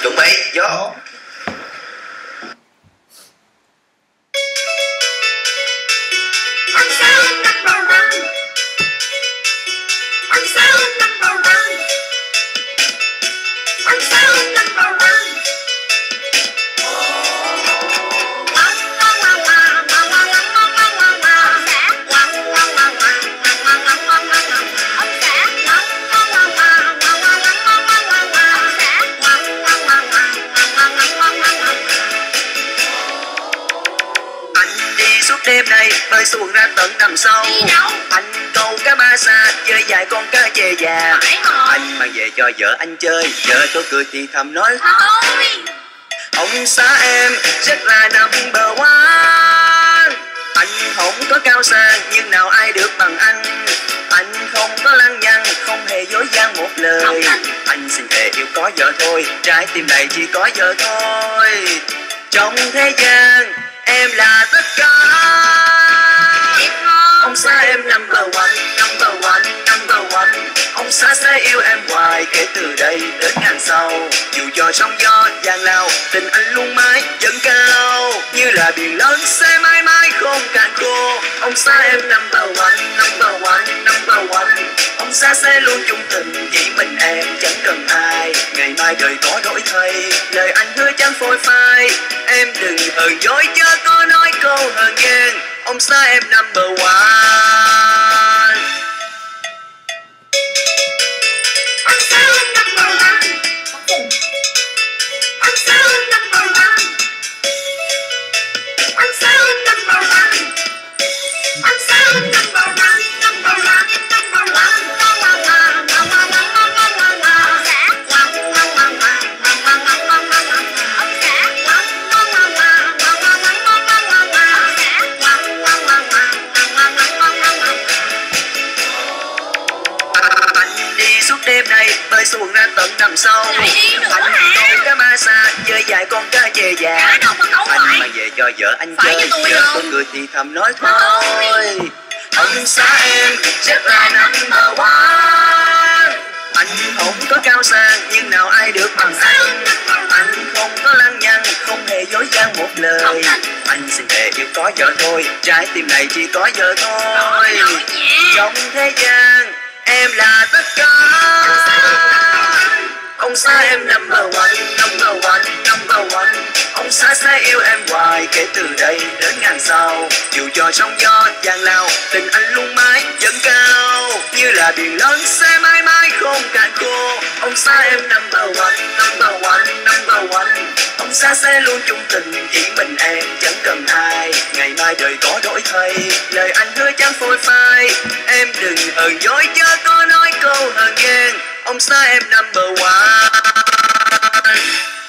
Chuẩn bị vô. Đêm nay bơi xuồng ra tận đầm sâu, anh câu cá ba sa chơi vài con cá chê già. Anh mang về cho vợ anh chơi, vợ tôi cười thì thầm nói thôi. Ông xã em rất là number one. Anh không có cao sang nhưng nào ai được bằng anh. Anh không có lăng nhăng, không hề dối gian một lời. Anh xin thề yêu có vợ thôi, trái tim này chỉ có vợ thôi. Trong thế gian em là tất cả. Ông xã em number one, number one, number one. Ông xã sẽ yêu em hoài kể từ đây đến ngàn sau. Dù cho sóng gió giang lao, tình anh luôn mãi dâng cao. Như là biển lớn sẽ mãi mãi không cạn khô. Ông xã em number one, number one, number one. Ông xã sẽ luôn chung tình, chỉ mình em chẳng cần ai. Ngày mai đời có đổi thay, lời anh hứa chẳng phôi phai. Em đừng hờn dỗi chớ có nói câu hờn ghen. Ông xã em number one. Ông xã em number one. Ông xã em number one. Ông xã em number one. Ông xã em number one, number one, number one. Đêm nay bơi xuồng ra tận đầm sâu, anh câu cá ma sa chơi vài con cá chê già. Anh mang về cho vợ anh chơi, vợ tôi cười thì thầm nói thôi. Ông xã em rất là number one. Anh không có cao sang nhưng nào ai được bằng anh. Anh không có lăng nhăng, không hề dối gian một lời. Anh xin thề yêu có vợ thôi, trái tim này chỉ có vợ thôi. Trong thế gian em là tất cả. Ông xã em number one, number one, number one. Ông xã sẽ yêu em hoài kể từ đây đến ngàn sau. Dù cho sóng gió giang lao, tình anh luôn mãi dâng cao. Như là biển lớn sẽ mãi mãi không cạn khô. Ông xã em number one, number one, number one. Ông xã sẽ luôn chung tình, chỉ mình em chẳng cần ai. Ngày mai đời có đổi thay, lời anh hứa chẳng phôi phai. Em đừng hờn dỗi chớ có nói câu hờn ghen. Ông xã em number one.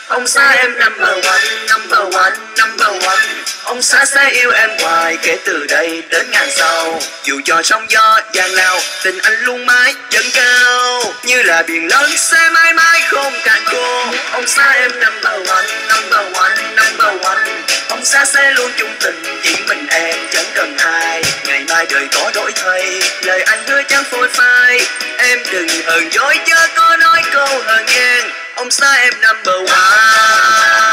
Ông xã em number one, number one, number one. Ông xã sẽ yêu em hoài kể từ đây đến ngàn sau. Dù cho sóng gió giang lao, tình anh luôn mãi dâng cao. Như là biển lớn sẽ mãi mãi không cạn khô. Ông xã em number one, number one, number one. Ông xã sẽ luôn chung tình, chỉ mình em chẳng cần ai. Ngày mai đời có đổi thay, lời anh hứa chẳng phôi phai. Em đừng hờn dỗi chớ có nói câu hờn ghen. Ông xã em number one.